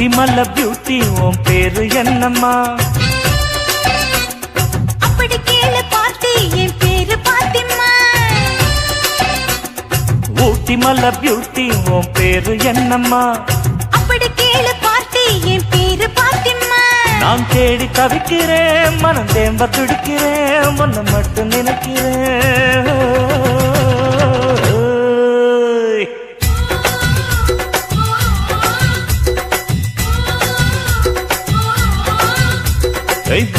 ஊட்டி மல்ல beauty உன் பேரு என்னம்மா? அப்படி கேளு பார்ட்டி என் பேரு பாத்திமா. ஊட்டி மல்ல பியூட்டி உன் பேரு என்னம்மா? அப்படி கேளு பார்ட்டி என் பேரு பாத்திமா. நான் தேடி தவிக்கிறேன், மனம் தேம்ப துடிக்கிறேன், உன்னை மட்டும் நினைக்கிறேன்.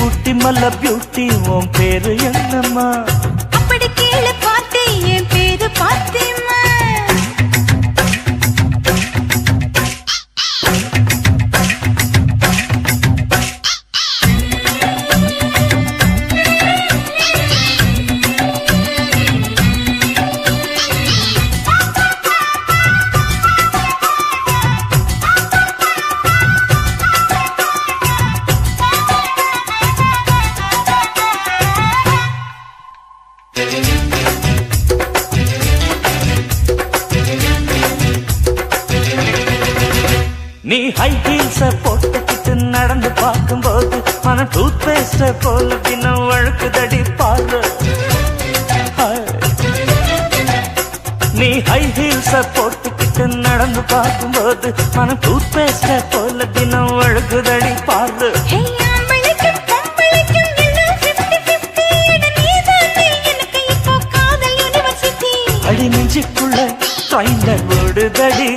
ஊட்டி மல்ல பியூட்டி உன் பேரு என்னம்மா? அப்படி கேளு பார்ட்டி என் பேரு பாத்திமா. நீ ஹை ஹீல்ஸ போட்டுக்கிட்டு நடந்து பார்க்கும்போது மன டூத் பேஸ்ட போல தினம் வழுக்குதடி பாரு. நீ ஹை ஹீல்ஸ போட்டுக்கிட்டு நடந்து பார்க்கும்போது மன டூத் பேஸ்ட போல தினம் வழுக்குதடி பாரு. அடி நெஞ்சுக்குள்ள ட்ரைலர் ஓடுதடி.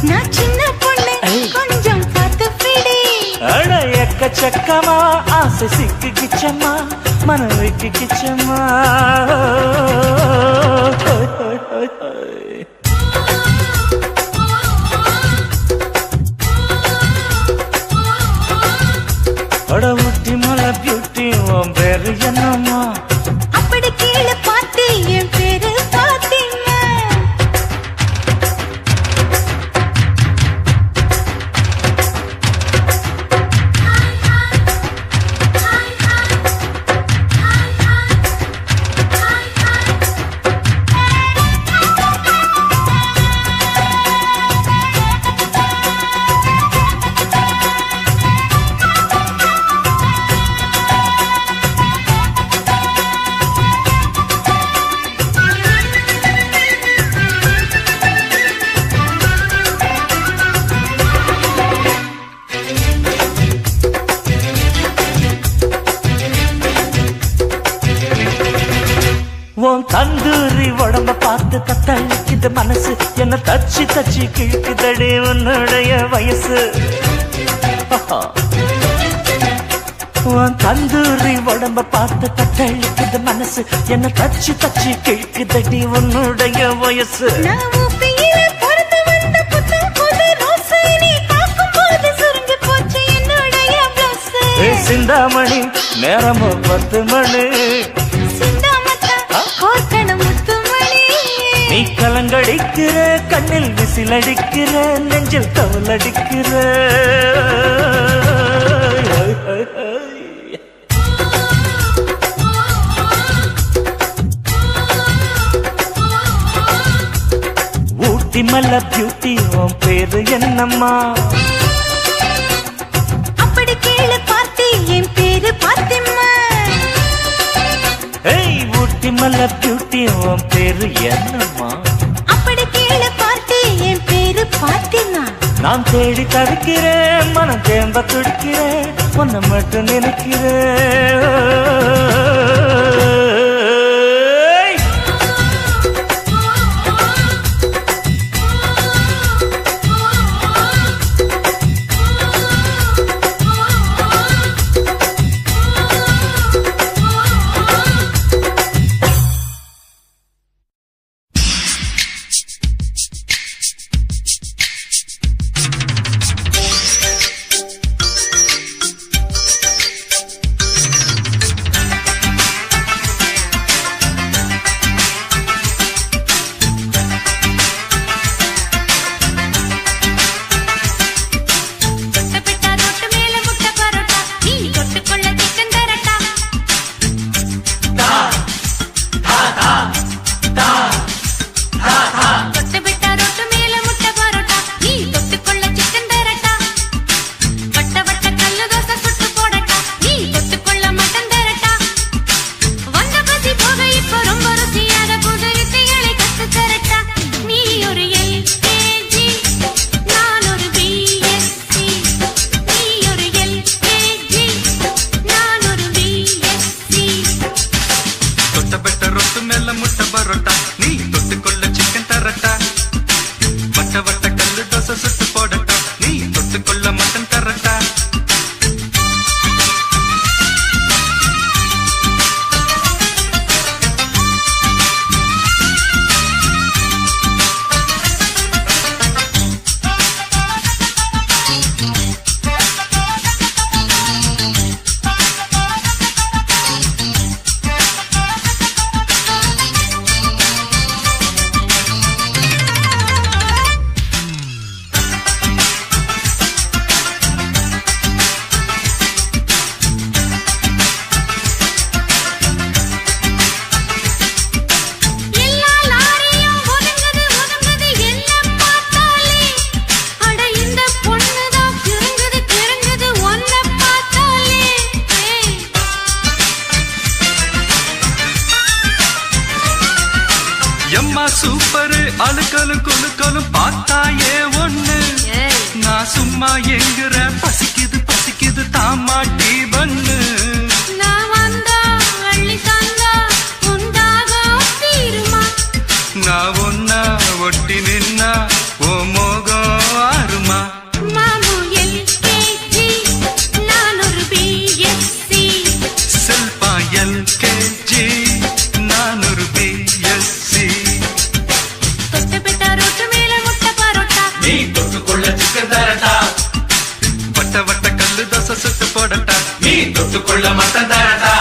நான் சின்ன பொண்ணு கொஞ்சம் பார்த்து பிடி. அட எக்கச்சக்கமா ஆசை சிக்கு கிச்சம்மா, மனவைக்கு கிச்சம்மா. அட ஊட்டி மலை பியூட்டி உன் பேரு என்னம்மா? அப்படி கேளு பார்ட்டி என் பேரு பாத்திமா. உன் தந்தூரி உடம்ப பார்த்து கத்தளிக்குது மனசு, என்ன தச்சு தச்சு கிழக்குதடி உன்னுடைய வயசு. உன் தந்தூரி உடம்ப பார்த்து கத்தளிக்குது மனசு, என்ன தச்சு தச்சு கிழக்குதடி உன்னுடைய வயசு. சிந்தாமணி நேரமும் 10 மணி. நீ கலங்கடிக்கிற கண்ணில் விசிலடிக்கிற நெஞ்சில் தவளடிக்கிற. ஊட்டி மல்ல பியூட்டி உன் பேரு என்னம்மா? அப்படி கேளு பார்ட்டி என் பேரு பாத்திமா. ஊட்டி மல்ல பியூட்டி உன் பேரு என்னம்மா? அப்படி கேளு பார்ட்டி என் பேரு பாத்திமா. நான் தேடி தவிக்கிறேன், மனம் தேம்ப துடிக்கிறேன், உன்னை மட்டும் நினைக்கிறேன். என்னம்மா சூப்பரு அழுக்கலும் குலுக்கலும் பார்த்தாயே ஒண்ணு நான் சும்மா எங்குற பசிக்குது பசிக்குது தாமாட்டி பண்ணு நான் வந்தா அள்ளி தந்தா உண்டாகும் தீருமா நான் ஒன்னா ஒட்டி நின்னா ஓ மோகம் ஆறுமா மாமு எல்கேஜி நான் ஒரு பிஎஸ்சி செல்பா எல்கேஜி நான் ஒரு பிஎஸ்சி தொட்டு பெட்ட ரொட்டு மேல முட்டை பரோட்டா நீ தொட்டுக்கொள்ள சிக்கன் தரட்டா வட்ட வட்ட கல்லு தோசை சுட்டு போடட்டா நீ தொட்டுக்கொள்ள மட்டன் தரட்டா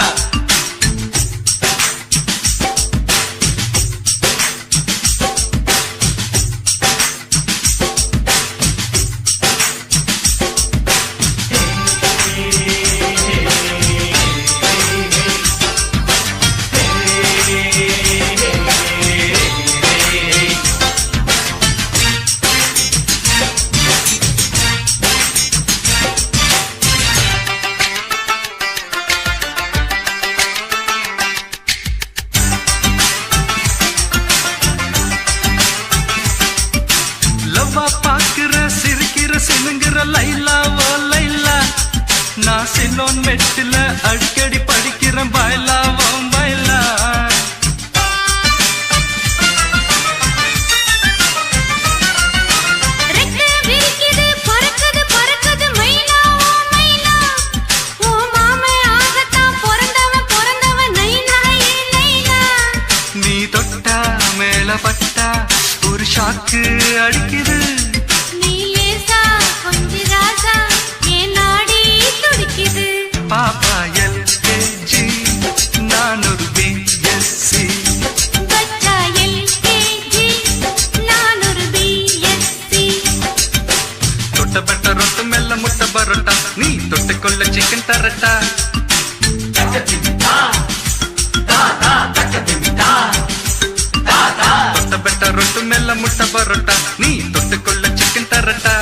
லவ்வா பாக்குற சிரிக்கிற சினுங்கிற லைலா ஓ லைலா நான் சிலோன் மெட்டில அடிக்கடி படிக்கிறேன் பாய்லா ஓ பாய்லா ரெக்க விரிக்குது பறக்குது பறக்குது மயிலா ஓ மயிலா ஓ மாமே ஆகத்தான் பிறந்தவன் நைனா நைனா நீ தொட்டா மேல பட்டா ஒரு ஷாக்கு அடிக்குது நீ லேசா கொஞ்சி ராசா என் நாடி துடிக்குது பாப்பா எல்கேஜி நான் ஒரு பிஎஸ்சி பச்சா எல்கேஜி நான் ஒரு பிஎஸ்சி தொட்டப்பட்ட ரொட்டு மெல்ல முட்டை பரோட்டா நீ தொட்டுக்கொள்ள சிக்கன் தரட்டா தொட்டப்பட்ட ரொட்டு மெல்ல முட்டை பரோட்டா நீ தொட்டுக்கொள்ள சிக்கன் தரட்டா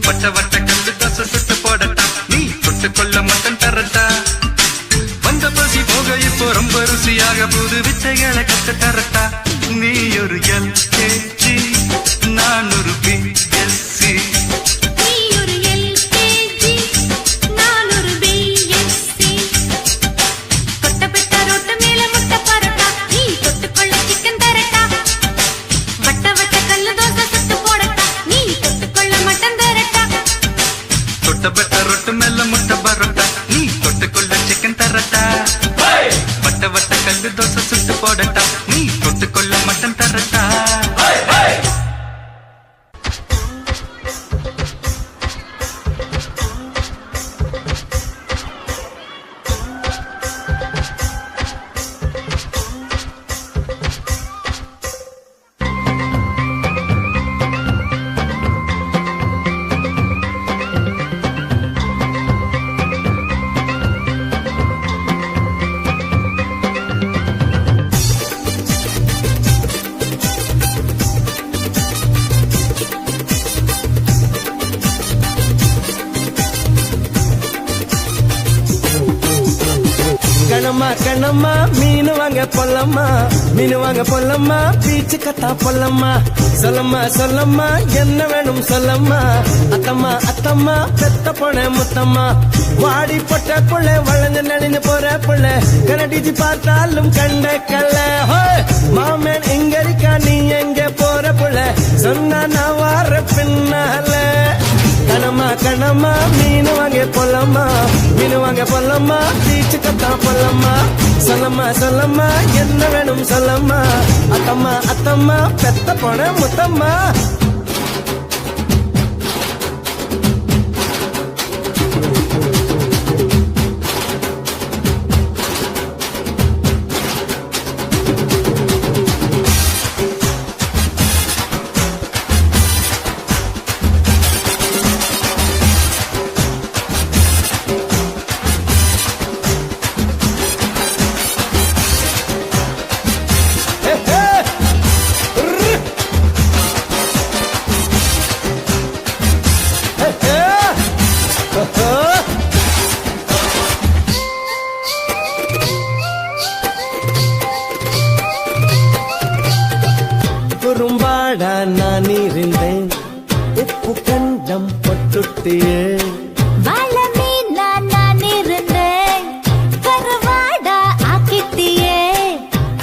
வட்ட வட்ட கல்லு தோசை சுட்டு போடட்டா நீ தொட்டுக்கொள்ள மட்டன் தரட்டா வந்த பசி போக இப்போ ரொம்ப ருசியாக புது வித்தைகளை கத்து தரட்டா நீ ஒரு எல்கேஜி நான் ஒரு பிஎஸ்சி நீ ஒரு எல்கேஜி நான் ஒரு பிஎஸ்சி தொட்ட பெட்ட ரொட்டு மேல முட்டை பரோட்டா நீ தொட்டுக்கொள்ள சிக்கன் தரட்டா வட்ட வட்ட கல்லு தோசை சுட்டு போடட்டா நீ தொட்டுக்கொள்ள மட்டன் தரட்டா தொட்டப்பட்ட ரொட்டு மெல்ல முட்டை பரோட்டா நீ தொட்டுக்கொள்ள சிக்கன் தரட்டா வட்ட வட்ட கல்லு தோசை சுட்டு போடட்டா நீ தொட்டுக்கொள்ள மட்டன் தரட்டா கணமா கணமா மீனு வாங்க பொல்லம்மா மீனு வாங்க பொல்லம்மா பீச்சு கத்தா பொல்லம்மா சொல்லம்மா சொல்லம்மா என்ன வேணும் சொல்லம்மா அத்தம்மா அத்தம்மா பெத்த பொண்ண முத்தம்மா வாடி பொட்ட புள்ள வளைஞ்சு நடிஞ்சு போற புள்ள கனடிச்சு பார்த்தாலும் கண்ட கல்ல மாமன் எங்க இருக்கா நீ எங்க போற புள்ள சொன்னா நான் வார பின்னால கணமா கணமா மீனு வாங்க பொல்லம்மா மீனு வாங்க பொல்லம்மா பீச்சு கத்தா பொல்லம்மா சொல்லம்மா சொல்லம்மா என்ன வேணும் சொல்லம்மா அத்தம்மா அத்தம்மா பெத்த பொண்ண முத்தம்மா தொட்டியே வாழமே நான் இருந்தேன் கருவாடா ஆக்கிட்டியே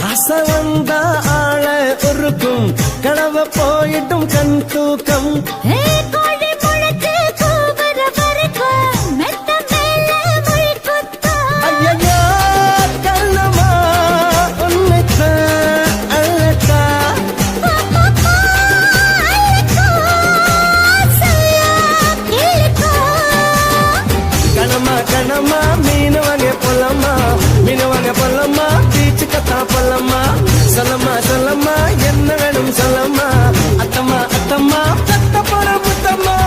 ஆசை வந்தா ஆள உருக்கும் கனவ போயிட்டும் கண் தூக்கம் கோழி முழக்கு கூவர வரைக்கும் மெத்த மேல மொழி குத்தம் ஐயோ கண்ணம்மா உன்னைத்தான் அழகா கணமா கணமா மீன் வாங்க பொல்லம்மா மீன் வாங்க பொல்லம்மா பீச்சு கத்தா பொல்லம்மா சொல்லம்மா சொல்லம்மா என்ன வேணும் சொல்லம்மா அத்தம்மா அத்தம்மா தத்த போற முத்தம்மா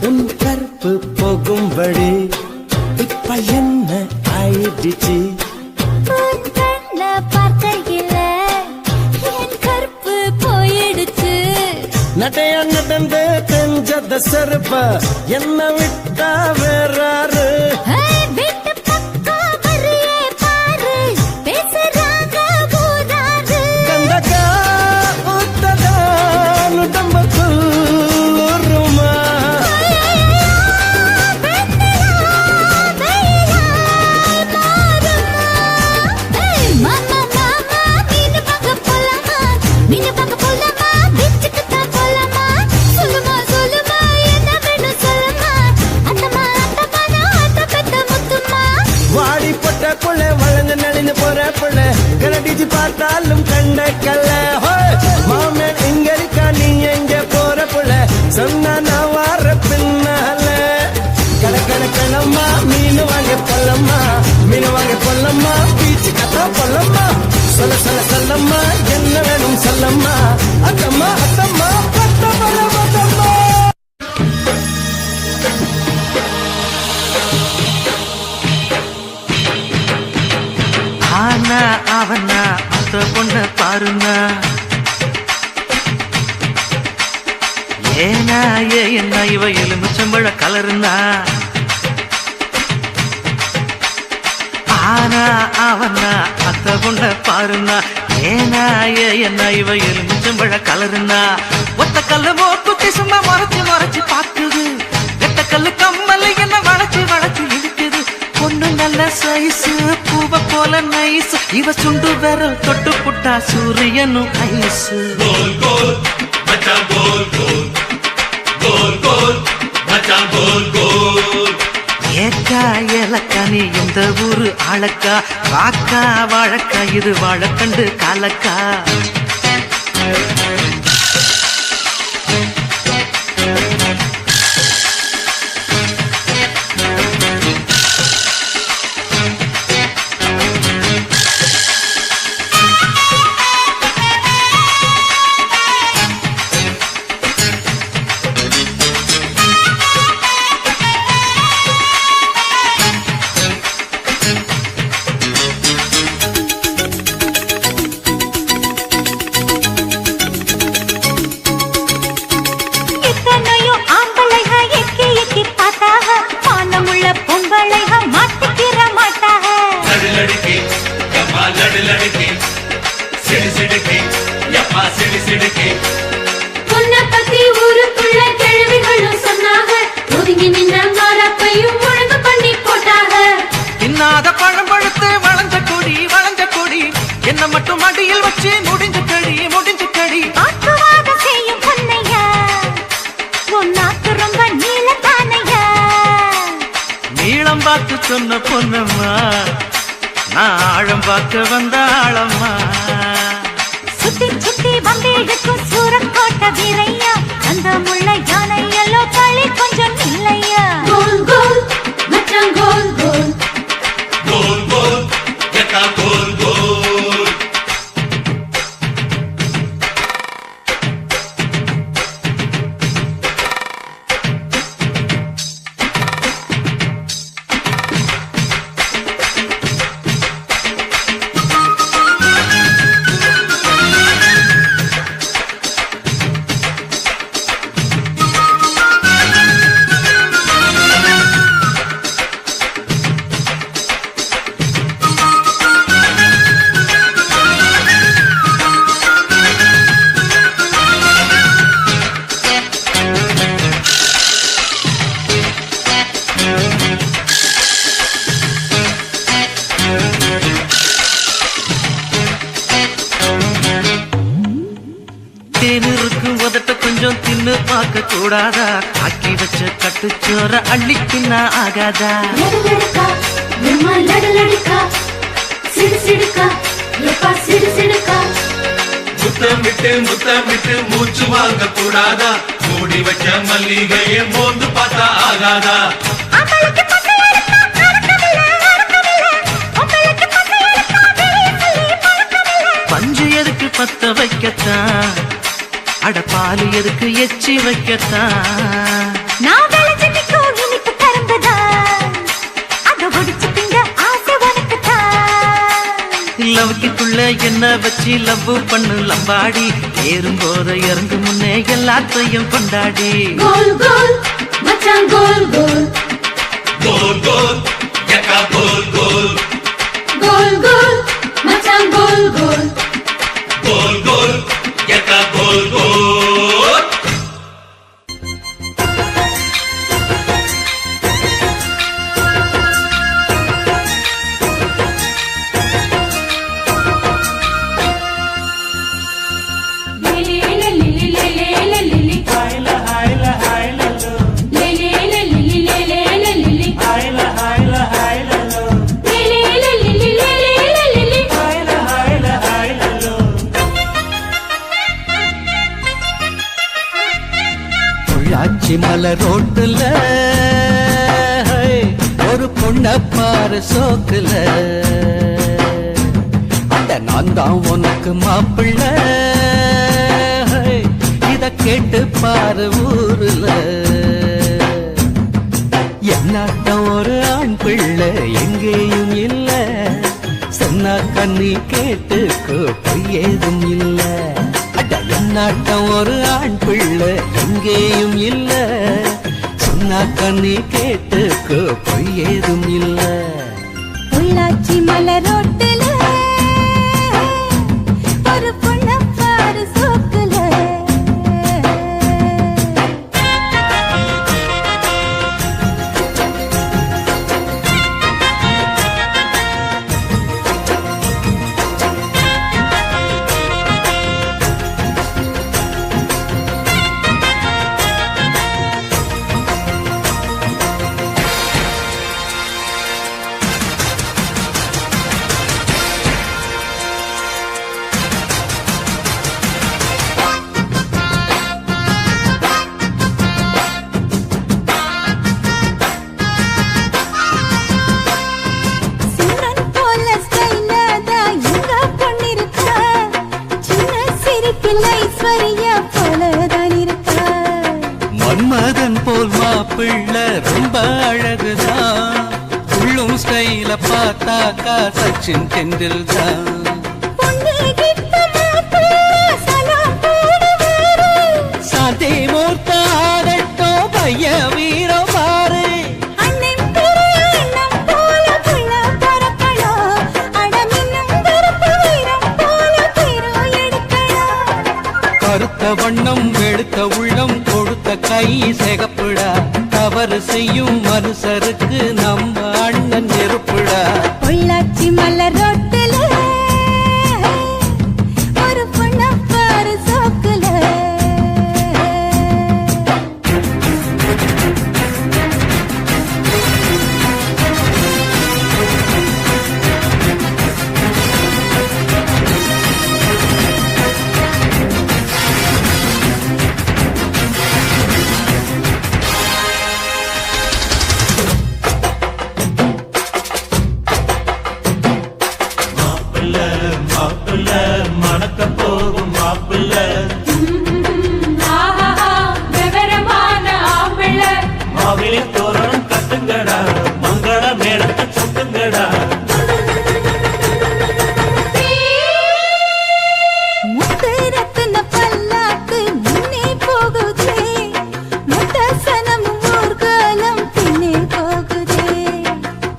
உன் கற்பு போகும்படி இப்ப என்ன ஆயிடுச்சு உன் கண்ண பார்க்கையில என் கற்பு போயிடுச்சு நடைய நடந்து தெரிஞ்சத செருப்ப என்ன விட்டா வேறாரு வீட்டு பக்கம் வரியே பாரு பேசுறாங்க ஊராரு கந்தக்கா ஊத்ததா உடம்புக்குள் ஊருமா வாடி பொட்ட புள்ள வளர்ந்து நலிந்து போற புள்ள கரடிச்சு பார்த்தாலும் கண்ட கல்ல மாமன் இங்க இருக்கா நீ எங்க போற புள்ள சொன்னா நான் வார பின்னால கணக்கணக்கணம்மா மீன் வாங்க பொல்லம்மா மீன் வாங்க பொல்லம்மா பீச்சு கத்தா பொல்லம்மா சொல்ல சொல்ல சொல்லம்மா என்ன வேணும் சொல்லம்மா அத்தம்மா அத்தம்மா பத்த பலமத்தம்மா ஆனா அவனா அந்த பொண்ண பாருங்க ஏனா என்ன இவ எலுமிச்சம்பழ கலருந்தா ஆனா அவனா அந்த பொண்ண பாருங்க ஏனா என்ன இவ எலுமிச்சம்பழ கலருந்தா ஒத்த கல்லு மோக்குத்தி சும்மா மறைச்சு மறைச்சு பாக்குது வெட்ட கல்லு கம்மல் என்ன வளைச்சு வளைச்சு இழுக்குது பொண்ணு நல்ல சைஸ் பூவ போல நைஸ் இவ சுண்டு விரல் தொட்டு புட்டா சூரியனும் ஐஸ் गोल गोल बच्चा गोल गोल गोल गोल बच्चा गोल गोल ஏக்கா ஏலக்கா நீ எந்த ஊரு ஆளக்கா வாக்கா வாழக்கா இது வாழக்கண்டு காலக்கா பார்த்து சொன்ன பொன்னம்மா நான் ஆழம் பார்க்க வந்த ஆழம்மா சுத்தி சுத்தி வந்தேடுக்கும் சூரக்கோட்ட வீரையா அந்த முள்ள யானை எல்லோ களி கொஞ்சம் இல்லையா கோல் கோல் மச்சான் கோல் கோல் गोल गोल கொஞ்சம் தின்னு பார்க்க கூடாதா? ஆக்கி வச்ச கட்டுச்சோற அள்ளி தின்னா ஆகாதா? லடுலடுக்கா, எம்மா லடுலடுக்கா, சிடுசிடுக்கா, எப்பா சிடுசிடுக்கா. முத்தமிட்டு மூச்சு வாங்க கூடாதா? மூடி வச்ச மல்லிகையை மோந்து பார்த்தா ஆகாதா? ஆம்பளைக்கு பசை எடுத்தா பறக்கவில்லை, பறக்கவில்லை. உங்களுக்கு பசை எடுத்தா வெளிய சொல்லி பறக்கவில்லை. பஞ்சு எதுக்கு பத்த வைக்கத்தான், அட பாலு எதுக்கு எச்சி வைக்கத்தான். நான் விளைஞ்சு நிற்கும் இனிப்பு கரும்புதான், அதை ஒடிச்சு திங்க ஆசை உனக்குத்தான். லவ்க்குள்ள என்ன வச்சு லவ் பண்ணு லம்பாடி, ஏறும் போத இறங்கு முன்னே எல்லாத்தையும் கொண்டாடி. கோல் கோல் மச்சான் கோல் கோல், கோல் கோல் யக்கா கோல் கோல், கோல் கோல் மச்சான் கோல் கோல். கோல் கோல் யக்கா கோல் கோல். பொள்ளாச்சி மலை ரோட்டுல ஒரு பொண்ண பாரு சோக்குல, அட நான் தான் உனக்கு மாப்பிள்ளை, இத கேட்டு பாரு ஊருல. என்னாட்டம் ஒரு ஆண் பிள்ளை எங்கேயும் இல்ல, சொன்னா கண்ணி கேட்டுக்கோ பொய் ஏதும் இல்ல. அட என்னாட்டம் ஒரு ஆண் பிள்ளை எங்கேயும் இல்ல, சொன்னா கண்ணி கேட்டுக்கோ பொய் ஏதும் இல்ல. பொள்ளாச்சி மலரோட்டுல ஒரு பொண்ண பாரு சோக்குல. மன்மதன் போல் மாப்பிள்ள ரொம்ப அழகுதான், உள்ளும் ஸ்டைல பார்த்தாக்கா சச்சின் டெண்டுல்கர். சாந்தி மூர்த்த ஆடட்டோ பைய வீரம் பாரு, கருத்த வண்ணம் வெளுத்த உள்ளம் கொடுத்த கை சிகப்புடா, தவறு செய்யும் மனுஷருக்கு நம்ம அண்ணன் நெருப்புடா. பொள்ளாச்சி மலரோட்டுல ஒரு பொண்ண பாரு சோக்குல. மணக்க போகும் மாப்பிள்ள, மாவிலை தோரணம் கட்டுங்கடா, மங்கள மேளத்தை சுட்டுங்கடா. முத்து ரத்தின பல்லாக்கு முன்னே போகுதே, முத்த சனம் ஊர்காலம் பின்னே போகுதே.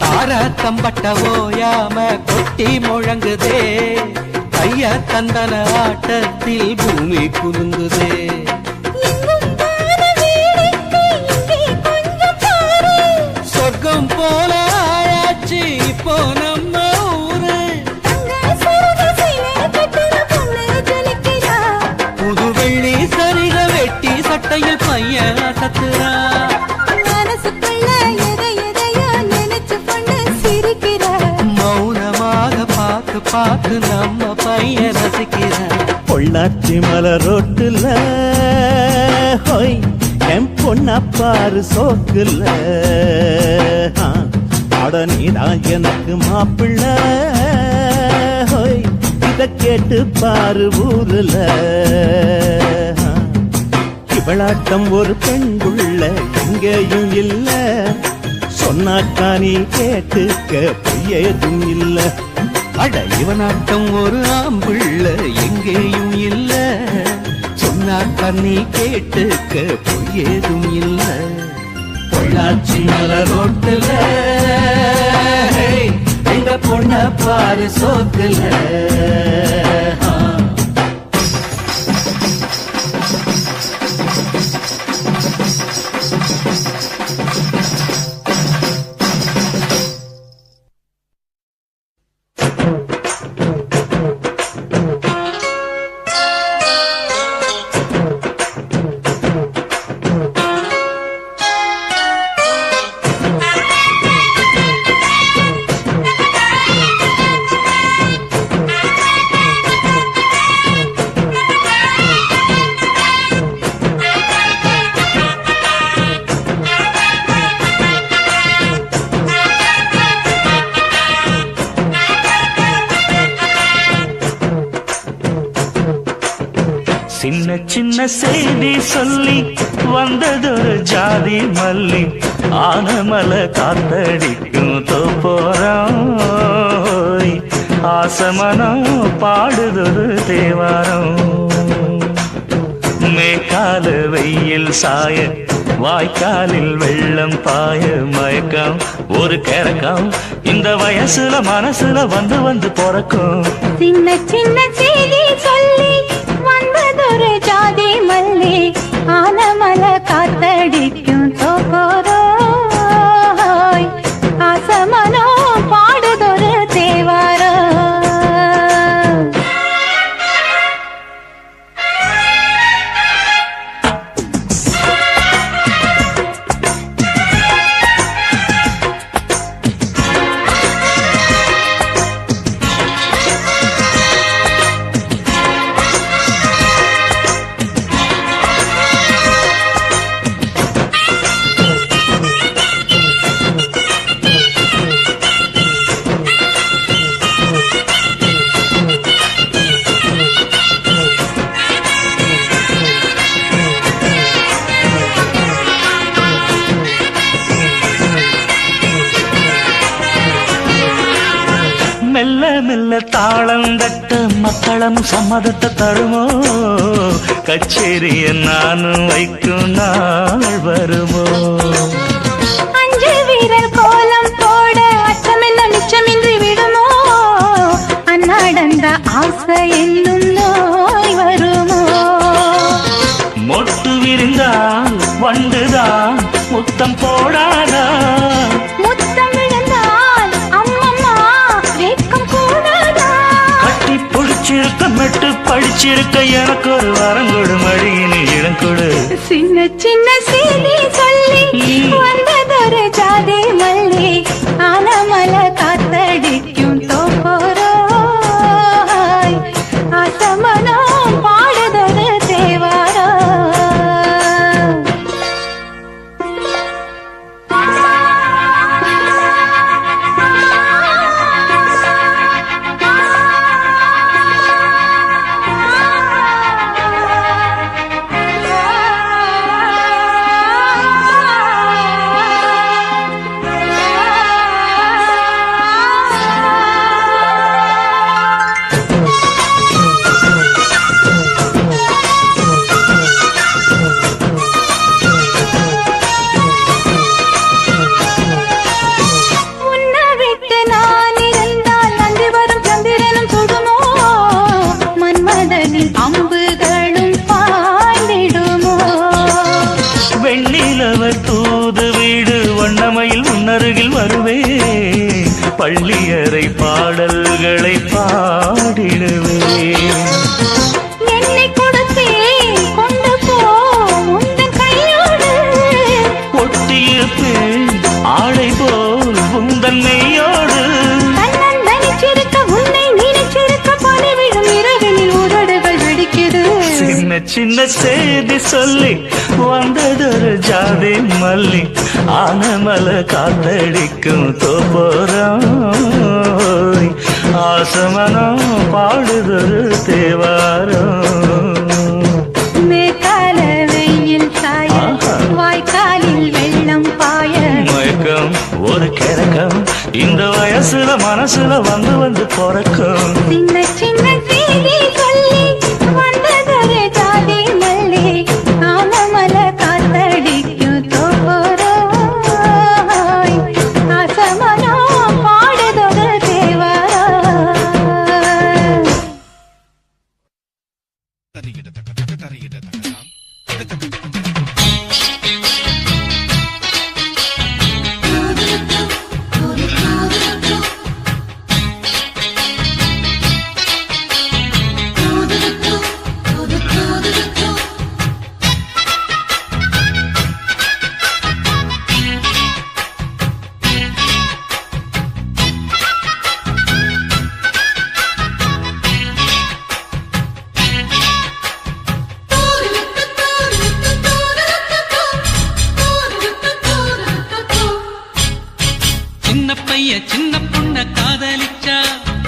தார தம்பட்ட ஓயாம கொட்டி முழங்குதே, கைய தந்தன ஆட்டத்தில் பூமி குலுங்குதே. சொர்க்கம் போல ஆயாச்சு இப்போ நம்ம ஊரு, புது வெள்ளி சரிக வெட்டி கட்டையில் பையன் கத்துறா. மனசுக்குள்ள எதையோ நினைச்சு கொண்டு சிரிக்கிற. மௌனமாக பார்த்து பார்த்து நம்ம பையன் ரசிக்கிற. பொள்ளாச்சி மலை ரோட்டுல ஹோய் என் பொண்ண பாரு சோக்குல அட நீதான் எனக்கு மாப்பிள்ள ஹோய் இத கேட்டு பாரு ஊருல. இவளாட்டம் ஒரு பெண்குள்ள எங்கேயும் இல்ல சொன்னாக்கா நீ கேட்டுக்க பொய்யேதும் இல்ல. அட இவனாட்டம் ஒரு ஆம்பிள்ள எங்கேயும் இல்ல சொன்னா கண்ணி கேட்டுக்க பொய்யேதும் இல்ல. பொள்ளாச்சி மலை ரோட்டுல எங்க பொண்ண பாரு சோக்குல. சின்ன சின்ன செய்தி சொல்லி வந்ததொரு ஜாதி மல்லி ஆனமல காத்தடிக்கும் தோப்போரம் ஆசமனம் பாடுதொரு தேவாரம். மேற்கால வெயில் சாய வாய்க்காலில் வெள்ளம் பாய மயக்கம் ஒரு கிறக்கம் இந்த வயசுல மனசுல வந்து வந்து பிறக்கும். சின்ன சின்ன செய்தி சொல்லி வந்ததொரு ஜாதி மல்லி ஆனமல காத்தடிக்கும் தோப்போரோ ஆசமனோ பாடுதொரு தேவாரோ. மெல்ல மெல்ல தாளம் தட்ட மக்களும் சம்மதத்தை தருமோ கச்சேரிய நானும் வைக்கும் நாள் வருமோ. அஞ்சு வீரர் கோலம் போட அச்சமென்ன மிச்சமின்றி விடுமோ அந்நாடந்த ஆசை என்னும் நோய் வருமோ. மொட்டு விரிந்தால் வண்டுதான் முத்தம் போடாதா முத்தம் விழுந்தால் அம்மம்மா வெட்கம் கூடாதா. கட்டி பிடிச்சிருக்க மெட்டு படிச்சிருக்க எனக்கு ஒரு வரம் கொடு மடியினு இடம் கொடு. சின்ன சின்ன செய்தி சொல்லி வந்ததொரு ஜாதி மல்லி ஆனமல காத்தடிக்கும் தோப்போரோ ஆசமனோ பாடுதொரு தேவாரோ. பள்ளியறை பாடல்களை பாடிடுவேன். என்னை கொடுத்தே கொண்டு போ உன் சின்ன செய்தி சொல்லி வந்ததொரு ஜாதி மல்லி ஆனமல காத்தடிக்கும் தோப்போரம் ஆசமனம் பாடுதொரு தேவாரம் மேற்கால வெயில் சாய வாய்க்காலில் வெள்ளம் பாய மயக்கம் ஒரு கிறக்கம் இந்த வயசுல மனசுல வந்து வந்து பிறக்கும் சின்ன சின்ன செய்தி சொல்லி வந்ததொரு ஜாதி மல்லி ஆனமல காத்தடிக்கும் தோப்போராய் ஆசமனோ பாடுதொரு தேவாரம் சின்ன பையன் சின்ன பொண்ண காதலிச்சா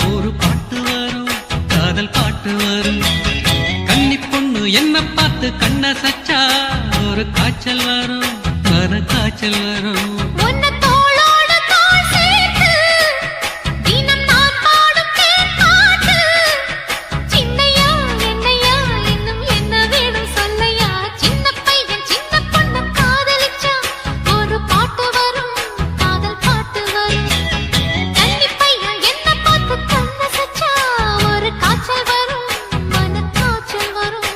ஒரு பாட்டு வரும் காதல் பாட்டு வரும் கன்னி பொண்ணு என்ன பார்த்து கண்ண சச்சா ஒரு காய்ச்சல் வரும் மன காய்ச்சல் வரும் உன்னை தோளோடு தோள் சேர்த்து தினம் நான் பாடும் தேன்பாட்டு சின்னையா என்னையா இன்னும் என்ன வேணும் சொல்லையா சின்ன பையன் சின்ன பொண்ணு காதலிச்சா ஒரு பாட்டு வரும் காதல் பாட்டு வரும் கன்னி பையன் என்ன பார்த்து கண்ண சச்சா ஒரு காய்ச்சல் வரும் மன காய்ச்சல் வரும்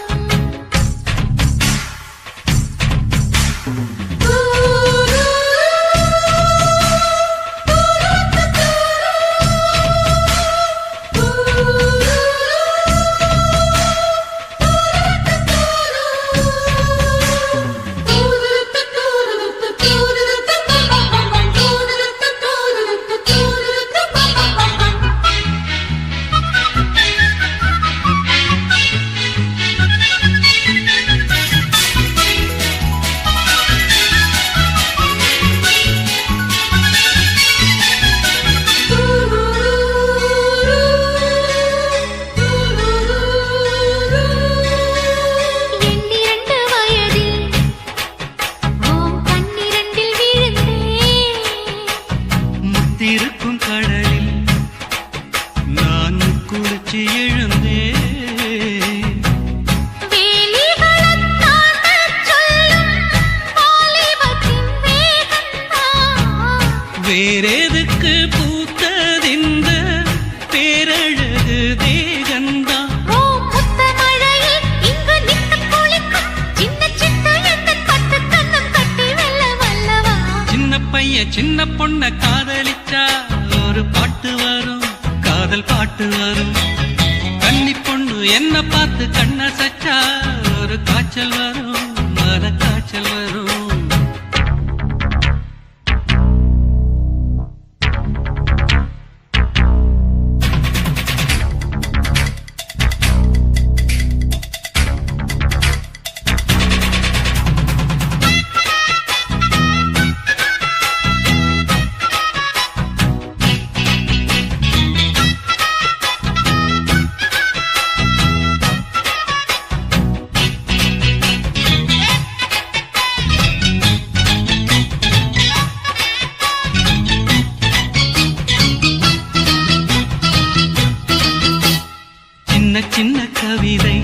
எண்ணிரண்டு வயதில் ஓம் கண்ணிரண்டில் விழுந்தேன் முத்திருக்கும் கடலில் நான் குளிச்சு எழுந்தேன் வேலிகளைத் தாண்டச் சொல்லும் வாலிபத்தின் வேகம்தான் வேறெதுக்கு பூத்ததிந்த பேரழகு தேகந்தான் ஓம் முத்த மழையில் இங்கு நின்று குளிக்கும் சின்ன சின்ன எந்தன் பட்டு கண்ணம் கட்டி வெல்ல வல்லவா சின்ன பையன் சின்ன பொண்ண காதலிச்சா ஒரு பாட்டு வரும் காதல் பாட்டு வரும் கன்னி பொண்ணு என்ன பார்த்து கண்ண சச்சா ஒரு காய்ச்சல் வரும் மன காய்ச்சல் வரும் சின்ன சின்ன கவிதை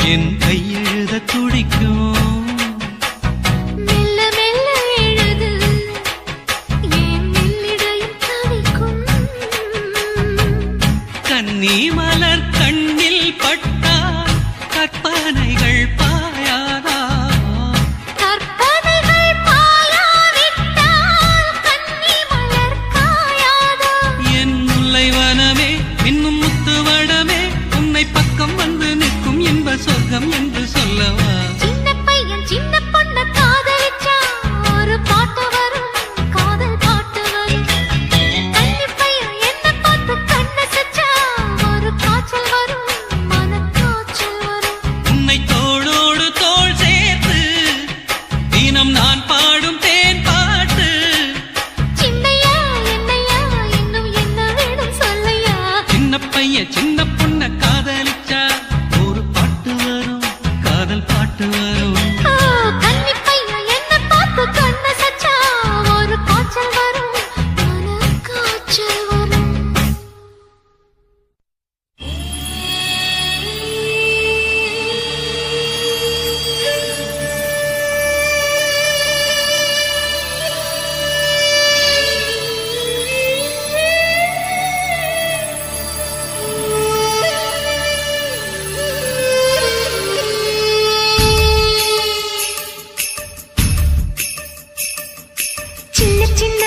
என் கையெழுத துடிக்கும் மெல்ல மெல்ல எழுது ஏன் மெல்லிடையும் தவிக்கும் கன்னி மலர் கண்ணில் பட்டா கற்பனைகள் பாயாதா கற்பனைகள் பாயாவிட்டால் கன்னி மலர் காயாதா என் முல்லைவனமே இன்னும் முத்துவடமே உன்னை பக்கம் வந்து நிற்கும் இன்ப சொர்க்கம் என்று சொல்லவா சின்ன வரும். ஆ, கன்னிப் பையன் என்னை பார்த்து கண்ணை சச்சா, ஒரு காய்ச்சல் வரும், மனக்காய்ச்சல் வரும். சின்ன சின்ன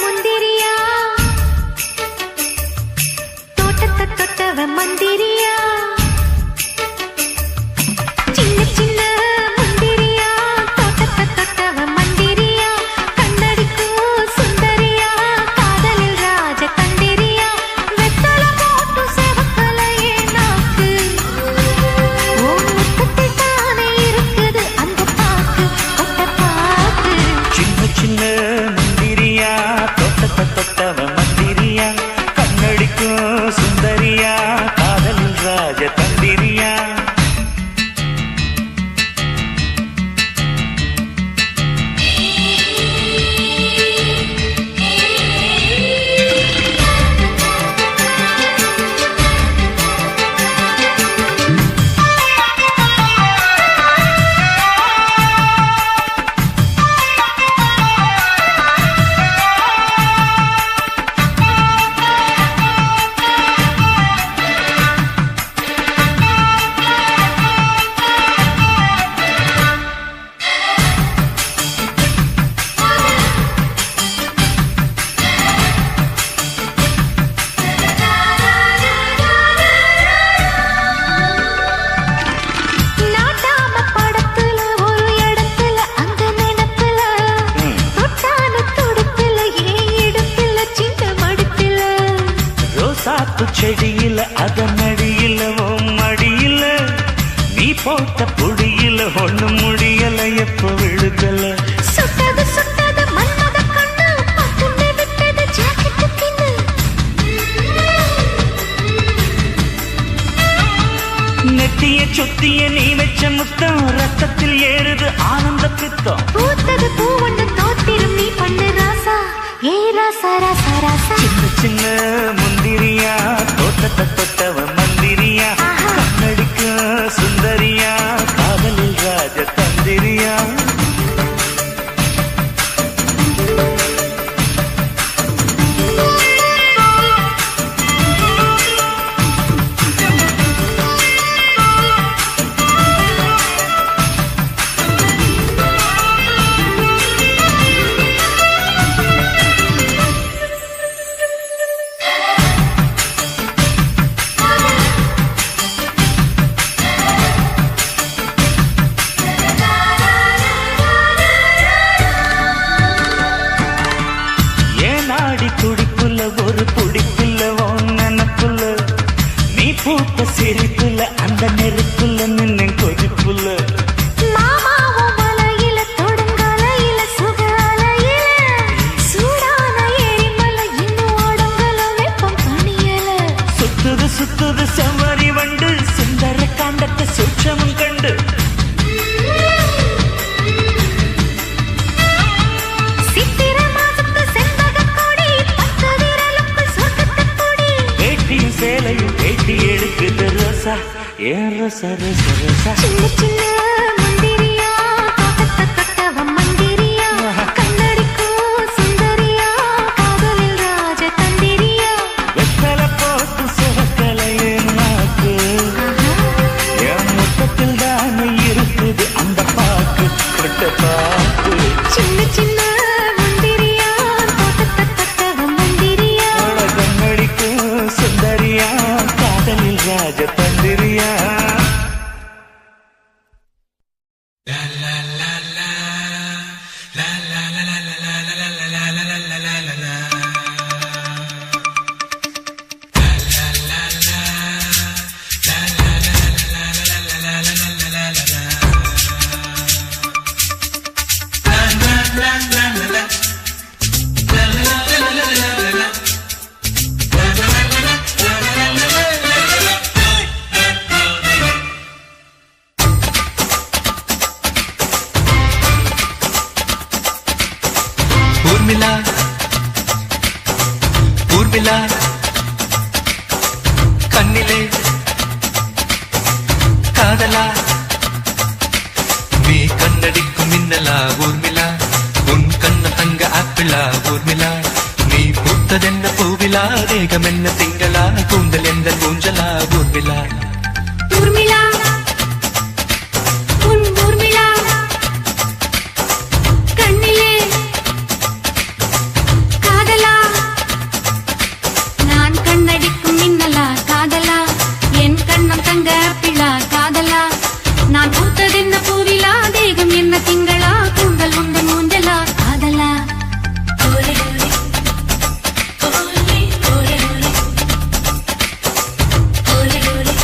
முந்திரியா, தோட்டத்தை தொட்டவ மந்திரியா. சின்ன சின்ன முந்திரியா, தோட்டத்தை தொட்டவ மந்திரியா. கண்ணடிக்கும் சுந்தரியா, காதலில் ராஜ தந்திரியா. வெத்தல போட்டு செவக்கலையே நாக்கு, ஓ முத்தத்தில் தானே இருக்குது அந்த பாக்கு, ஒட்ட பாக்கு. சின்ன சின்ன முந்திரியா தொட்டத்தை தொட்டவ மந்திரியா கண்ணடிக்கும் சுந்தரியா காதலில் ராஜ தந்திரியா நாட்டாம படத்துல ஒரு இடத்துல அந்த நினைப்புல, தொட்டான துடுப்புல ஏன் இடுப்புல சின்ன மடுப்புல. ரோசாப்பு செடியில அதன் அடியில உன் மடியில நீ போட்ட புடியில ஒண்ணு முடியல எப்ப விழுதல சுட்டது சுட்டது மன்மத கண்ணு, பட்டுன்னு விட்டது ஜாக்கெட்டு பின்னு. நெத்திய சுத்திய நீ வச்ச முத்தம் ரத்தத்தில் ஏறுது ஆனந்த பித்தம் பூத்தது பூவண்ணு தோத்திரும் நீ பண்ணு ராசா, ஏ ராசா ராசா ராசா. சின்ன சின்ன முந்திரியா தோட்டத்தை தொட்டவ மந்திரியா கண்ணடிக்கும் சுந்தரியா காதலில் ராஜ தந்திரியா ஏனாடி துடிப்புல ஒரு புடிப்புல உன் நினப்புல நீ பூத்த சிரிப்புல அந்த நெருப்புல நின்னு கொதிப்புல மாமாவும் மலையில தொடுங்கலையில சுகாலையில, சூடான எரிமலை இன்னும் ஓடுங்கல வெப்பம் பணியல. சுத்துது சுத்துது செவ்வரி வண்டு சுந்தர காண்டத்தை சூட்சமும் கண்டு சித்திர மாசத்து செண்பகக் கொடி, பத்து விரலுக்குள் சொர்க்கத்துக் கொடி. வேட்டியும் சேலையும் வேட்டி எடுக்குது ரோசா ஏன் ரோசா ரோசா ரோசா சின்ன சின்ன முந்திரியா, தோட்டத்தை தொட்டவ மந்திரியா. கண்ணடிக்கும் சுந்தரியா, காதலில் ராஜ தந்திரியா. வெத்தல போட்டு சிவக்கலையே நாக்கு என் முத்தத்தில் தானே இருக்குது அந்த பாக்கு கொட்ட பாக்கு சின்ன சின்ன முந்திரியா, தோட்டத்தை தொட்டவ மந்திரியா. கண்ணடிக்கும் சுந்தரியா காதலில் ராஜ தந்திரியா ஊர்மிளா ஊர்மிளா கண்ணிலே காதலா நீ கண்ணடிக்கும் மின்னலா ஊர்மிளா உன் கண்ண தங்க ஆப்பிளா ஊர்மிளா நீ பூத்ததென்ன பூவிலா தேகம் என்ன திங்களா கூந்தல் எந்த ஊஞ்சலா ஊர்மிளா ஊர்மிளா உன் ஊர்மிளா கண்ணிலே காதலா நான் கண்ணடிக்கும் மின்னலா காதலா என் கண்ணம் தங்க பிள்ளா காதலா நான் பூத்ததென்ன பூவிலா தேகம் என்ன திங்களா கூந்தல் உந்த மூஞ்சலா காதலா ஓலே ஓலே ஓலே ஓலே ஓலே ஓலே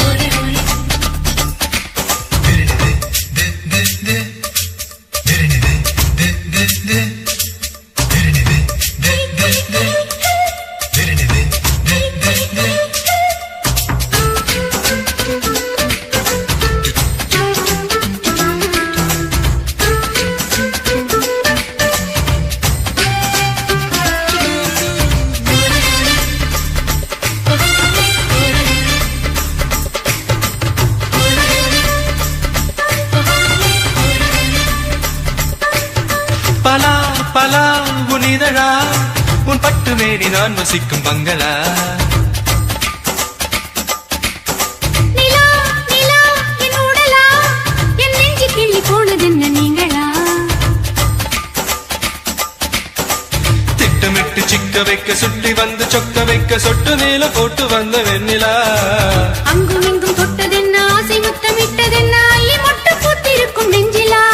ஓலே ஓலே பலா பலா உன் இதழா உன் பட்டு மேரி நான் வசிக்கும் பங்களா நிலா நிலா என் உடலா என் நெஞ்சு கிள்ளி போனதென்ன நீங்களா திட்டமிட்டு சிக்க வைக்க சுட்டி வந்து சொக்க வைக்க சொட்டு மேல போட்டு வந்த வெண்ணிலா அங்கும் இங்கும் தொட்டதென்ன ஆசை முத்தமிட்டதென்ன அள்ளி மொட்டு பூத்திருக்கும் நெஞ்சிலா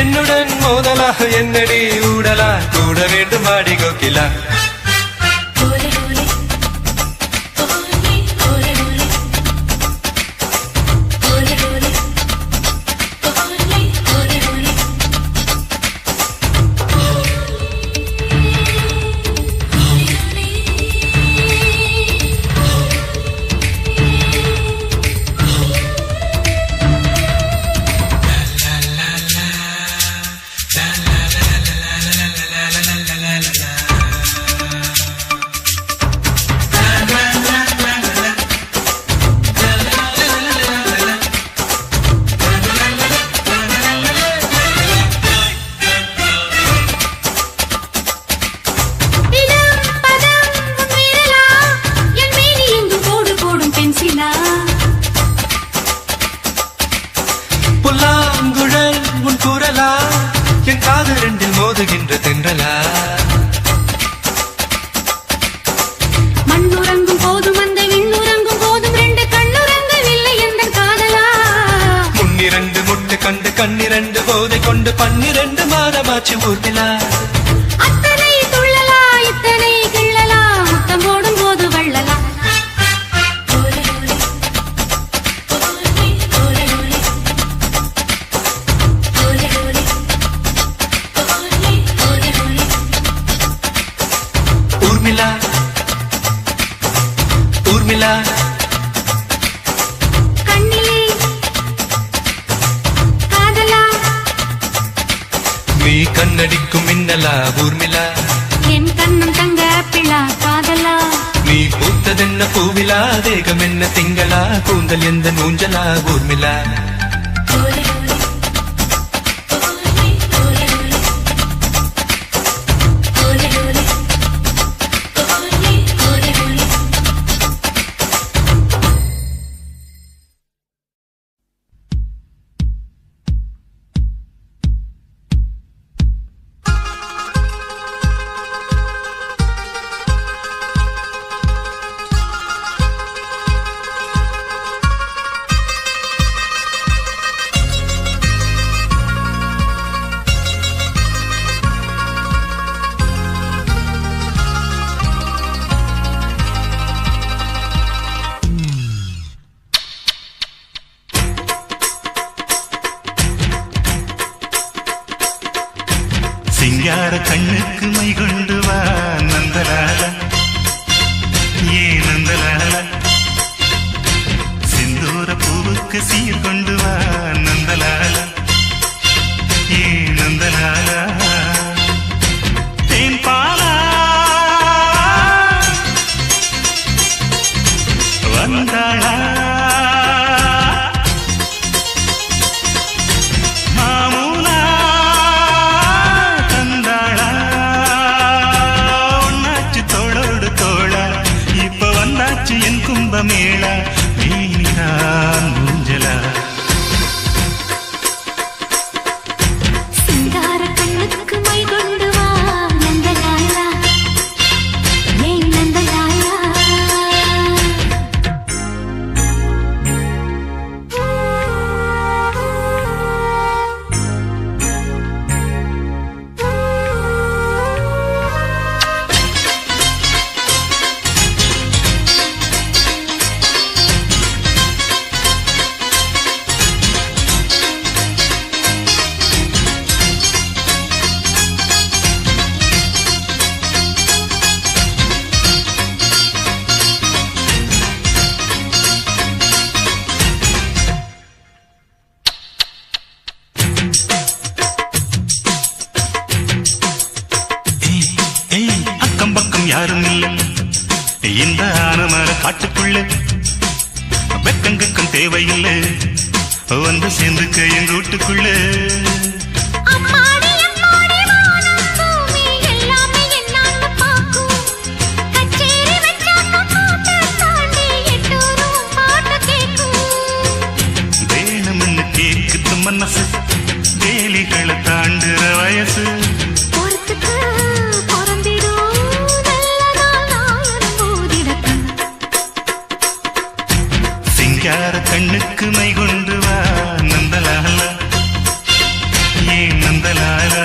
என்னுடன் மோதலா என்னடி ஊடலா கூட வேண்டும் ஆடி கோகிலா ஓலே ஓலே ஓலே ஓலே ஓலே ஓலே ஓலே ஓலே ஓலே இடம் பதம் உன் விரலா என் மேனி எங்கும் கோடு போடும் பென்சிலா புல்லாங்குழல் உன் குரலா என் காது ரெண்டில் மோதுகின்ற தென்றலா மண்ணுறங்கும் போதும் அந்த விண்ணுறங்கும் போதும் ரெண்டு கண்ணுறங்கவில்லை எந்த காதலா முன்னிரண்டு முட்டு கண்டு கண்ணிரண்டு போதை கொண்டு 12 மாதமாச்சு ஊர்மிளா அத்தனை துள்ளலா இத்தனை கிள்ளலா முத்தம் போடும் போது வள்ளலா ஓலே ஓலே ஓலே ஓலே ஓலே ஓலே ஓலே ஓலே ஓலே ஊர்மிளா ஊர்மிளா கண்ணிலே காதலா நீ கண்ணடிக்கும் மின்னலா ஊர்மிளா என் கண்ணம் தங்க பிள்ளா காதலா நீ பூத்ததென்ன பூவிலா தேகம் என்ன திங்களா கூந்தல் எந்த ஊஞ்சலா ஊர்மிளா ஓலே ஓலே ஓலே ஓலே ஓலே ஓலே ஓலே ஓலே ஓலே சிங்கார கண்ணுக்கு மை கொண்டு வா நந்தலால ஏ நந்தலால சிந்தூர பூவுக்கு சீர் கொண்டு வா நந்தலால ஏ நந்த நந்தலாலா தேன் பாலா வந்தாளா மாமூலா தந்தாளா ஒன்னாச்சு தோளோடு தோளா இப்ப வந்தாச்சு என் கும்பமேளா நீதான் ஊஞ்சலா சிங்கார கண்ணுக்கு மை கொண்டு வா நந்தலாலா ஏன் நந்தலாலா அக்கம் பக்கம் யாரும் இல்ல இந்த ஆனமர காட்டுக்குள்ள வெக்கங்கக்கம் தேவையில்லை வந்து சேர்ந்துக்க எங்க வீட்டுக்குள்ள அம்மாடி அம்மாடி வானம் பூமி எல்லாமே என்னால பாக்கும் கச்சேரி வெச்சாக்க பாட்டு தாண்டி எட்டூரும் பாட்டு கேக்கும் வேணும்னு கேக்குது மனசு வேலிகளை தாண்டுற வயசு பொறுத்துக்கு பொறந்திடும் நல்ல நாள் நாயன் போதிடத்தான் சிங்கார கண்ணுக்கு மை கொண்டு வா நந்தலாலா ஏன் நந்தலாலா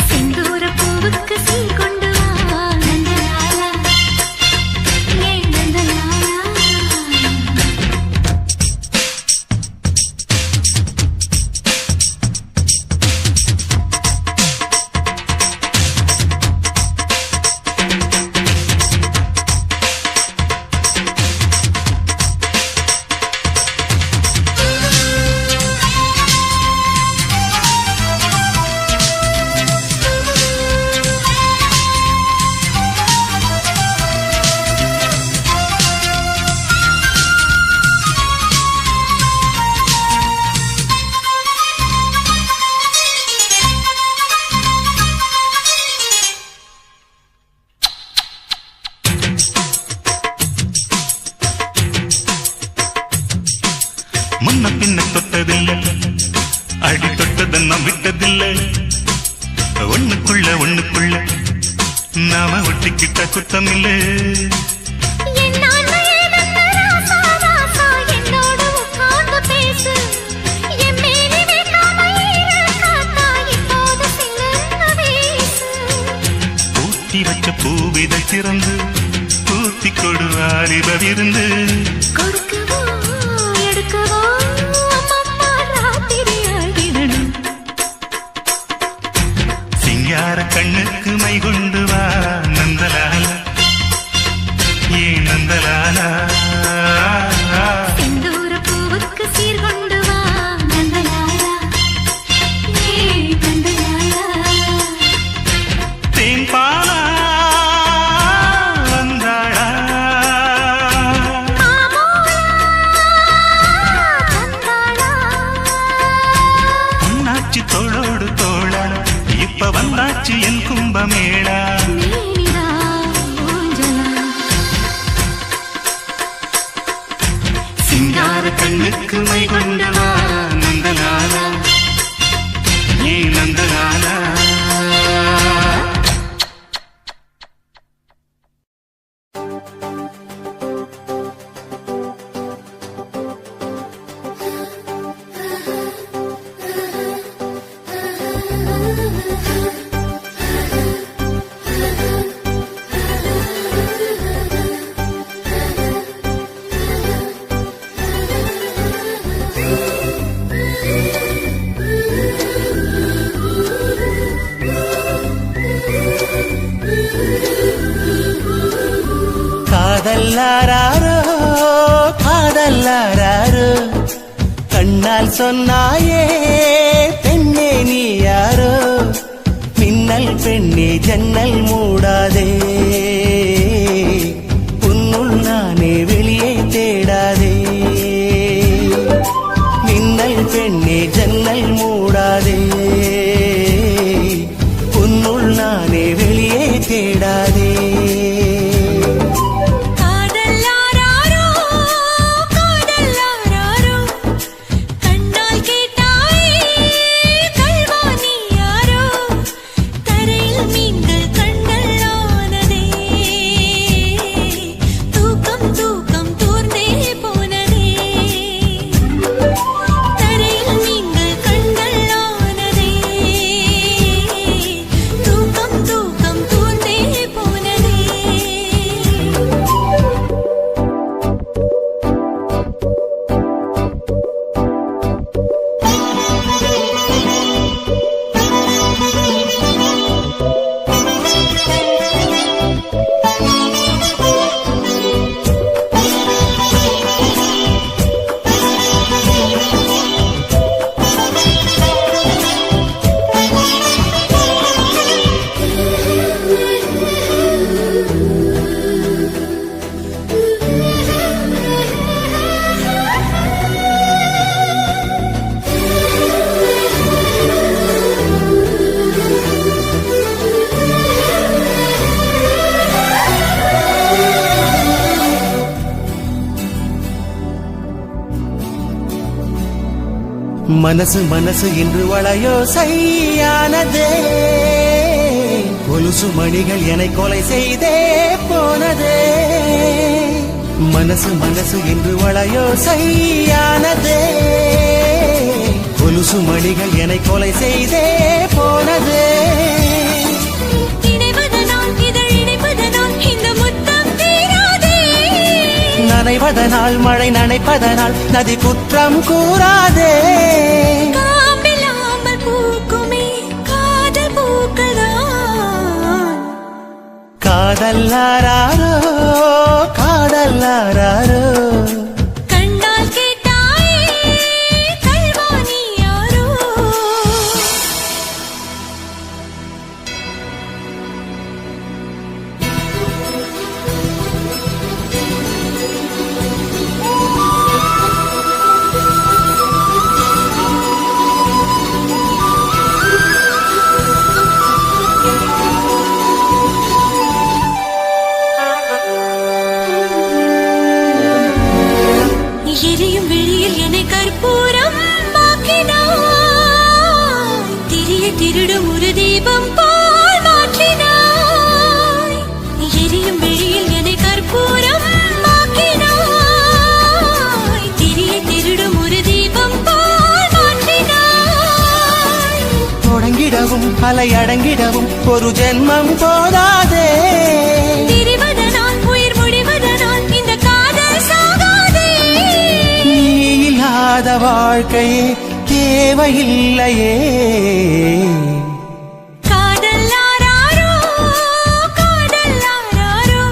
செந்தூர பூவுக்கு சீர் கொண்டு வா நந்தலாலா ஏன் நந்தலாலா முன்ன பின்ன தொட்டதில்லை அடி தொட்டதை நான் விட்டதில்லை ஒண்ணுக்குள்ள நாம ஒட்டிக்கிட்ட குத்தம் இல்லை என்னால ஏதென்ன ராசா ராசா என்னோட உட்கார்ந்து பேசு என் மேனி வைக்காம ஈர காத்தா இப்போது சின்னன்னு வீசு பூட்டி வச்ச பூவிதை திறந்து பூத்தி கொடுவாரிப விருந்து கொடுக்கவோ எடுக்கவோ அம்மம்மா ராத்திரி ஆகிடணும் சிங்கார கண்ணுக்கு மை கொண்டு வா நந்தலாலா ஏன் நந்தலாலா செந்தூர பூவுக்கு சீர் கொண்டு வா நந்தலாலா ஏன் நந்தலாலா தேன் பாலா வந்தாளா பொன்னாச்சி தோளோடு தோளா இப்ப வந்தாச்சு என் கும்பமேளா சிங்கார கண்ணுக்கு மை கொண்டு வா நந்தலாலா ஏன் நந்தலாலா காதல்லாரோ காதல்லாரோ கண்ணால் சொன்னாயே பெண்ணே நீ மின்னல் பெண்ணே ஜன்னல் மூடாதே உன்னுள் நானே வெளியே தேடாதே மின்னல் பெண்ணே ஜன்னல் மூடாதே உன்னுள் நானே வெளியே தேடாதே மனசு மனசு இன்று வளையோசையானதே கொலுசு மணிகள் என்னை கொலை செய்தே போனதே மனசு மனசு இன்று வளையோசையானதே கொலுசு மணிகள் என்னை கொலை செய்தே போனதே நனைவதனால் மழை நனைப்பதனால் நதி குற்றம் கூறாதே காம்பில்லாமல் பூக்குமே காதல் பூக்கள்தான் காதல்லாரோ காதல்லாரோ கண்டால் கேட்டாயே கல்வாணி யாரோ எரியும் விழியில் என்னை கற்பூரம் ஆக்கினாய் திரிய திருடும் ஒரு தீபம் போல் மாற்றினாய் எரியும் விழியில் என்னை கற்பூரம் ஆக்கினாய் திரிய திருடும் ஒரு தீபம் போல் மாற்றினாய் தொடங்கிடவும் அலை அடங்கிடவும் ஒரு ஜென்மம் போதாதே திரிவதனால் உயிர் முடிவதனால் இந்த காதல் சாகாதே நீ இல்லாத வாழ்க்கையே தேவையில்லையே காதல்லாரோ காதல்லாரோ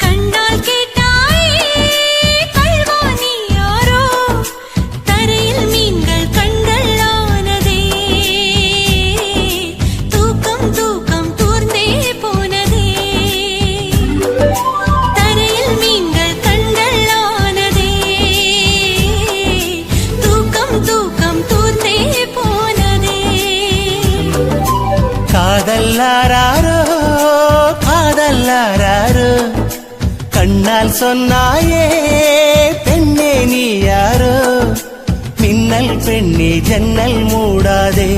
கண்டால் கேட்டாயே கல்வாணி யாரோ தரையில் மீன்கள் கண்களானதே தூக்கம் தூக்கம் தூர்ந்தே போனதே தரையில் மீன்கள் கண்களானதே தூக்கம் தூக்கம் தூர்ந்தே போனதே காதல்லாரோ காதல்லாரோ கண்ணால் சொன்னாயே பெண்ணே நீ யாரோ மின்னல் பெண்ணே ஜன்னல் மூடாதே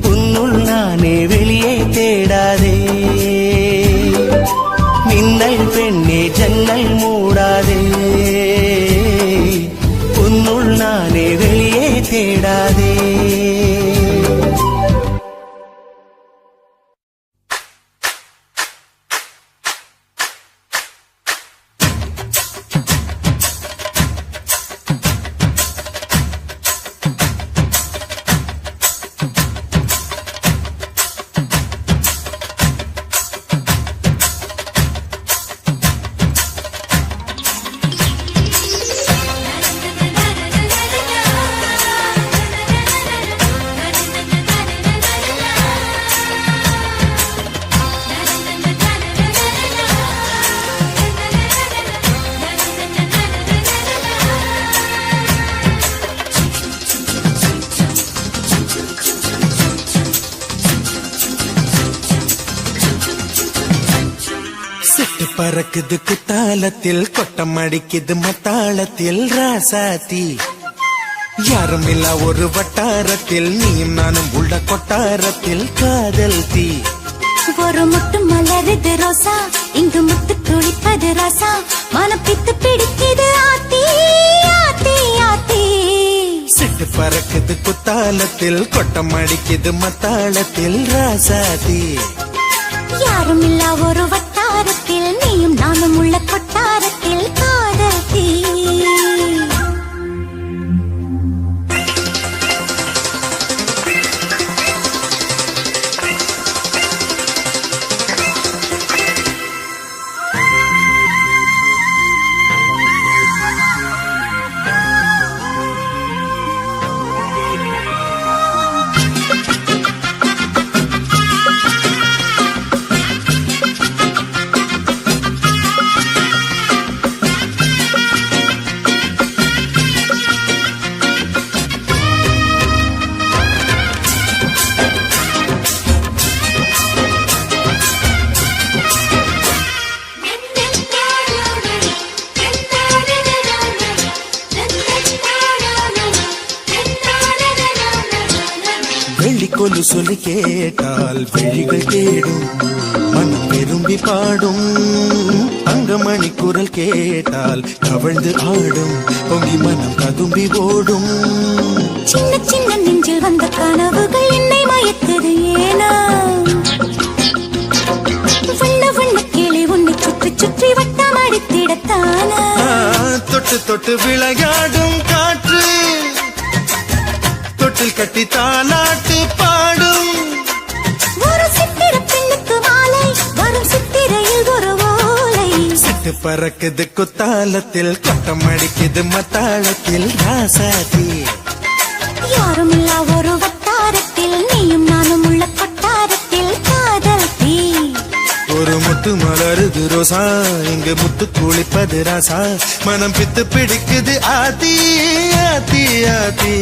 உன்னுள் நானே வெளியே தேடாதே மின்னல் பெண்ணே ஜன்னல் மூடாதே உன்னுள் நானே வெளியே தேடாதே பறக்குது குத்தாலத்தில் கொட்டம் அடிக்குது மத்தாளத்தில் ராசாத்தி யாரும் இல்ல ஒரு வட்டாரத்தில் நீயும் நானும் உள்ள கொட்டாரத்தில் காதல் தீ ஒரு முட்டு மலருது ரோசா இங்கு முத்து துளிப்பது ராசா மனப்பித்து பிடிக்குது ஆத்தி ஆத்தி ஆத்தி சிட்டு பறக்குது குத்தாலத்தில் கொட்டம் அடிக்குது மத்தாளத்தில் ராசாத்தி யாரும் இல்ல ஒரு வட்டாரத்தில் நீயும் நானும் உள்ள கொட்டாரத்தில் காதல் தீ கொலு சொல்லி கேட்டால் விழிகள் தேடும் மனம் விரும்பி பாடும் தங்கமணி குரல் கேட்டால் கவிழ்ந்து ஆடும் பொங்கி மனம் கதும்பி ஓடும் சின்ன சின்ன நெஞ்சில் வந்த கனவுகள் என்னை மயக்குது ஏனா வண்ண வண்ண கிளி உன்னை சுற்றி சுற்றி வட்டம் அடித்திடத்தானா தொட்டு தொட்டு விளையாடும் காற்று தொட்டில் கட்டி தாலாட்டு பாடும் ஒரு சித்திர பெண்ணுக்கு மாலை வரும் சித்திரையில் ஒரு ஓலை சிட்டு பறக்குது குத்தாலத்தில் கொட்டம் அடிக்குது மத்தாளத்தில் ராசாதி யாரும் இல்ல ஒரு வட்டாரத்தில் நீயும் நானும் உள்ள கொட்டாரத்தில் காதல் தீ ஒரு முத்து மலருது ரோசா இங்கு முத்து குளிப்பது ராசா மனம் பித்து பிடிக்குது ஆதி ஆதி ஆதி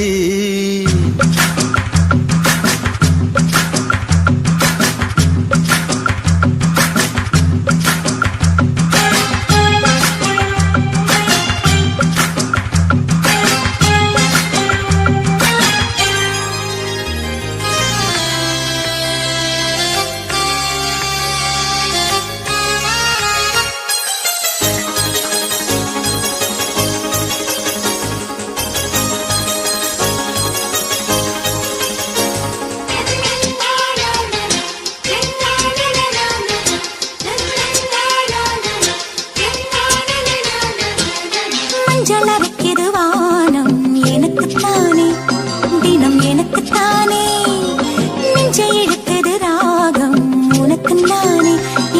மஞ்சளரைக்குது வானம் எனக்குத்தானே தினம் எனக்குத்தானே நெஞ்சை இழுக்குது ராகம் உனக்கு நானே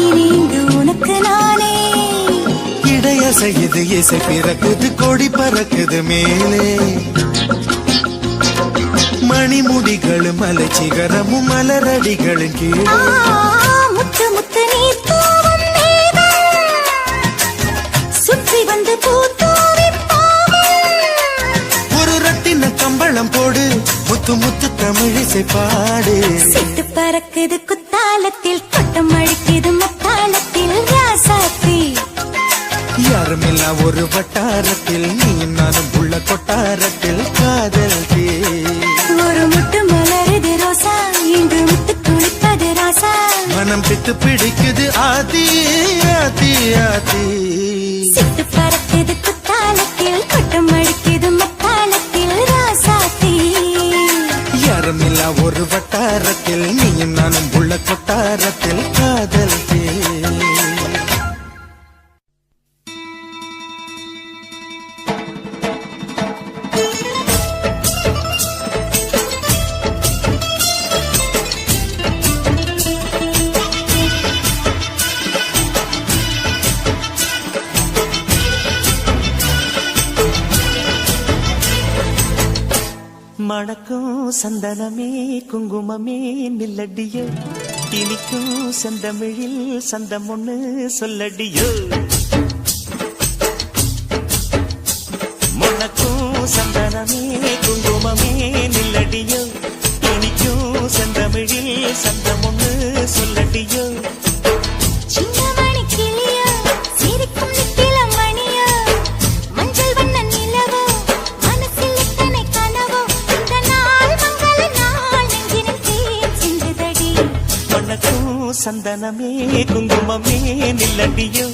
இனி இங்கு உனக்கு நானே இடையசையுது இசை பிறக்குது கொடி பறக்குது மேலே மணிமுடிகளும் மலைச்சிகரமும் மலரடிகளும் கீழே முத்து முத்து நீ தூவும் மேகம் சுற்றி வந்து பூத்தூவி ஒரு ரட்டின கம்பளம் போடு முத்து முத்து தமிழிசை பாடு சிட்டு பறக்குது குத்தாலத்தில் கொட்டம் அடிக்குது மத்தாளத்தில் ராசாத்தி யாரும் இல்ல ஒரு வட்டாரத்தில் நீயும் நானும் உள்ள கொட்டாரத்தில் காதல் தீ ஒரு முட்டு மலருது ரோசா இங்கு முத்து குளிப்பது ராசா மனம் பித்து பிடிக்குது ஆதி ஆதி ஆதி சிட்டு பறக்குது குத்தாலத்தில் கொட்டம் அடிக்குது மத்தாளத்தில் ராசாத்தி யாரும் இல்ல ஒரு வட்டாரத்தில் நீயும் நானும் உள்ள கொட்டாரத்தில் காதல் தீ மணக்கும் சந்தனமே குங்குமமே நில்லடியோ இனிக்கும் செந்தமிழில் சந்தம் ஒண்ணு சொல்லடியோ மணக்கும் சந்தனமே குங்குமமே நில்லடியோ இனிக்கும் செந்தமிழில் சந்தம் ஒண்ணு சொல்லடியோ சின்னமணி கிளியோ சந்தனமே குங்குமமே நில்லடியோ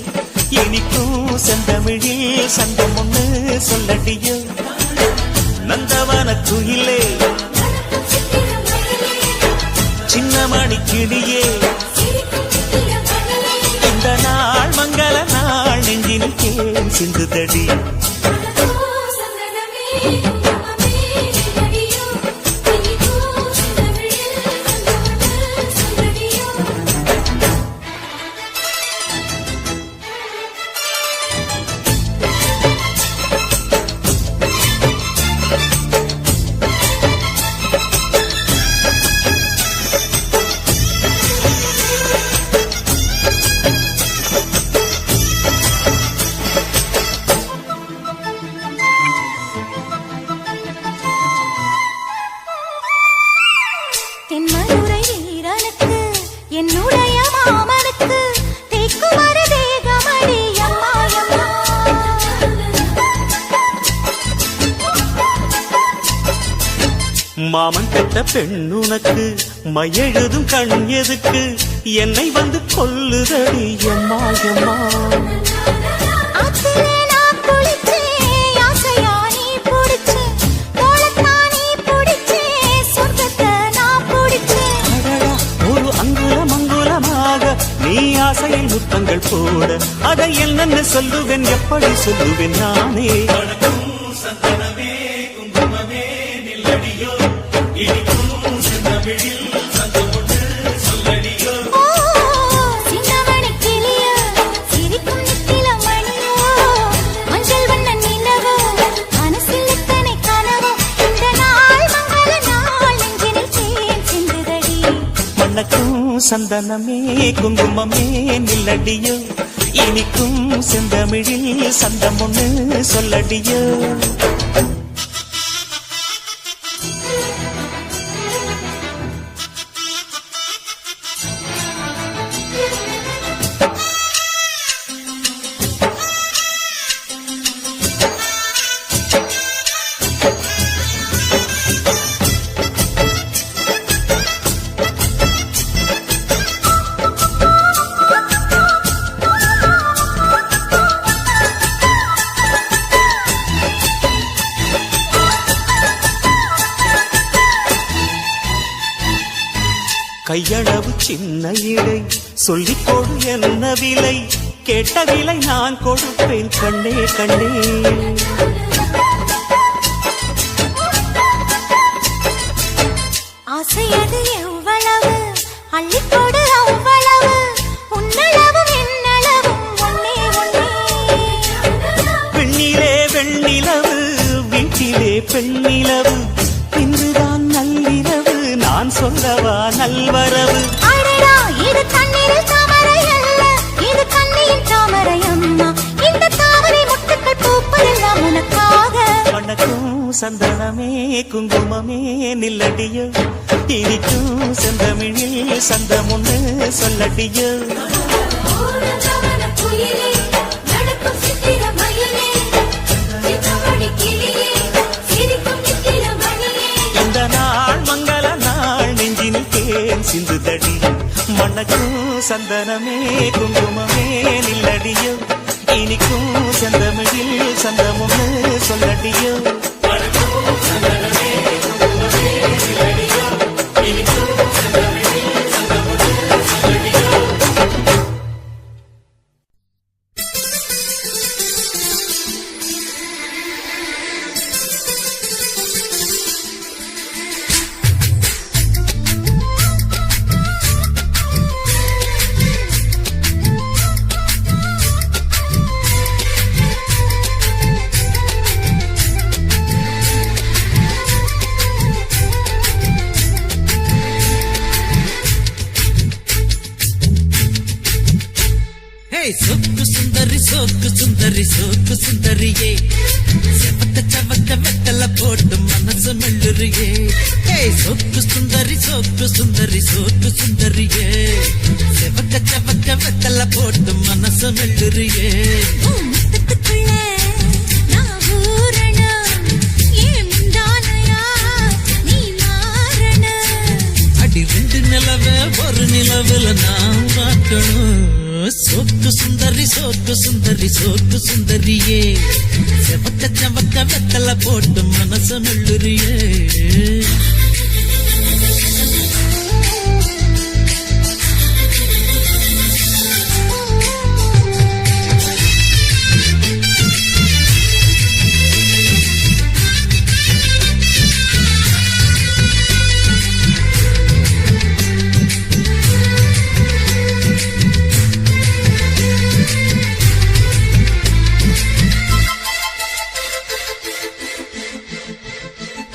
இனிக்கும் செந்தமிழில் சந்தம் ஒண்ணு சொல்லடியோ நந்தவன குயிலே சின்னமணி கிளியே இந்த நாள் மங்கள நாள் நெஞ்சினில் தேன் சிந்துதடி தென்மதுரை வீரனுக்கு என்னுடைய மாமனுக்கு தேக்குமர தேகமடி அம்மா மாமன் பெற்ற பெண்ணுனக்கு மையெழுதும் கண் எதுக்கு என்னை வந்து கொல்லுதடி எம்மா எம்மா ஆத்திலே நான் குளிச்சேன் ஆசையா நீ பிடிச்சேன் தோளத்தான் நீ பிடிச்சேன் சொர்க்கத்தை நான் பிடிச்சேன் அடடா, ஒரு அங்குலம் அங்குலமாக நீ ஆசையில் முத்தங்கள் போட அதை என்னென்னு சொல்லுவேன் எப்படி சொல்லுவேன் நானே சந்தனமே குங்குமமே நில்லடியோ இனிக்கும் செந்தமிழில் சந்தம் ஒன்று சொல்லடியோ ஓ சின்னமணி கிளியோ சிரிக்கும் நித்தில மணியோ மஞ்சள் வண்ண நிலவோ மனசில் எத்தனை கனவோ இந்த நாள் மங்கள நாள் நெஞ்சினில் தேன் சிந்துதடி மணக்கும் சந்தனமே குங்குமமே நில்லடியோ இனிக்கும் செந்தமிழில் சந்தம் ஒண்ணு சொல்லடியோ கையளவு சின்ன இடை சொல்லிக் கொடு என்ன விலை கேட்ட விலை நான் கொடுப்பேன் கண்ணே கண்ணே ஆசையது எவ்வளவு அள்ளிக்கொடு அவ்வளவு உன்னளவும் என்னளவும் ஒன்னே ஒன்னே பெண்ணிலே வெண்ணிலவு வீட்டிலே பெண்ணிலவு இன்றுதான் நள்ளிரவு நான் சொல்லவா நல்வரவு அடடா இது தண்ணீரில் தாமரை அல்ல இது கண்ணியின் தாமரை அம்மா இந்த தாமரை முட்டுக்கள் பூப்பதெல்லாம் உனக்காக வணக்கம் சந்தனமே குங்குமமே நில்லடியோ இனிக்கும் செந்தமிழில் சந்தம் ஒண்ணு சொல்லடியோ இந்த நாள் மங்கள நாள் நெஞ்சினில் தேன் சிந்துதடி மணக்கும் சந்தனமே குங்குமமே நில்லடியோ இனிக்கும் செந்தமிழில் சந்தம் ஒண்ணு சொல்லடியோ சோக்கு சுந்தரி சோக்கு சுந்தரி சோக்கு சுந்தரியே செவக்க சவக்க வெத்தல போட்டு மனசு மெல்லுறியே சோக்கு சுந்தரி சோக்கு சுந்தரி சோக்கு சுந்தரியே செவக்க சவக்க வெத்தல போட்டு மனசு மெல்லுறியே அடி ரெண்டு நிலவே ஒரு நிலவுல நான் வைக்கணும் சோக்கு சுந்தரி சோக்கு சுந்தரி சோக்கு சுந்தரியே செவக்க செவக்க வெத்தல போட்டு மனச மெல்லுறியே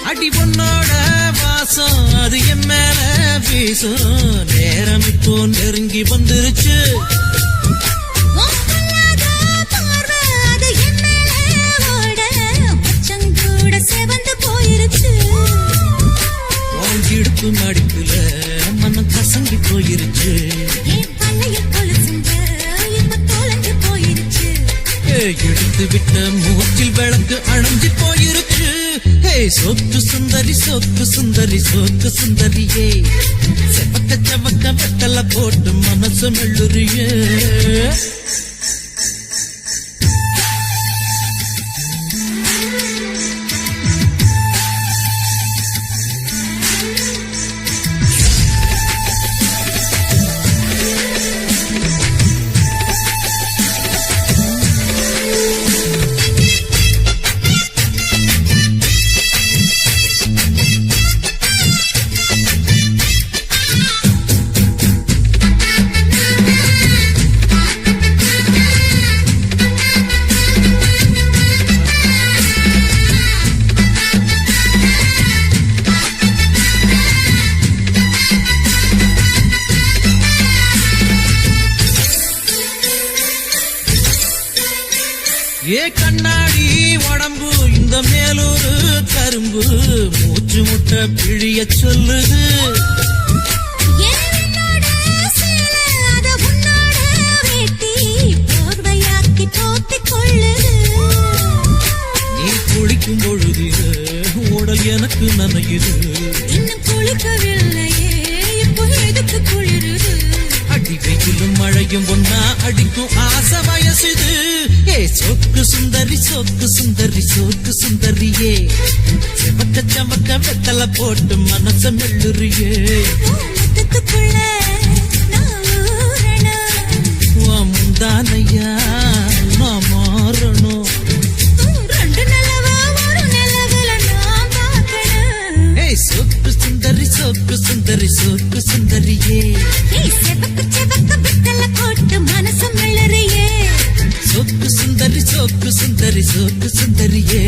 அடி பொண்ணோட வாசம் அது என் மேல வீசும் நேரம் இப்போ நெருங்கி வந்துருச்சு இடுப்பு மடிப்புல மனம் கசங்கி போயிருச்சு எடுத்து விட்ட மூச்சில் விளக்கு அணைஞ்சு போயிருச்சு சோக்கு சுந்தரி சோக்கு சுந்தரி சோக்கு சுந்தரியே செவக்க செவக்க வெத்தல போட்டு மனசு மெல்லுறியே ஏ கண்ணாடி உடம்பு இந்த மேலூரு கரும்பு மூச்சு முட்டை பிழிய சொல்லுது நீ குளிக்கும் பொழுது உடல் எனக்கு நனையுது இன்னும் குளிக்கவில்லையே இப்போ எதுக்கு குளிருது அடி வெயிலும் மழையும் ஒன்னா அடிக்கும் ஆசை வயசுது சோக்கு சுந்தரி சோக்கு சுந்தரி சோக்கு சுந்தரியே செவக்க செவக்க வெத்தல போட்டு மனச மெல்லுறியே முந்தானையா நான் மாறணும் சோக்கு சுந்தரி சோக்கு சுந்தரி சோக்கு சுந்தரியே மனசம் சோக்கு சுந்தரி சோக்கு சுந்தரி சோக்கு சுந்தரியே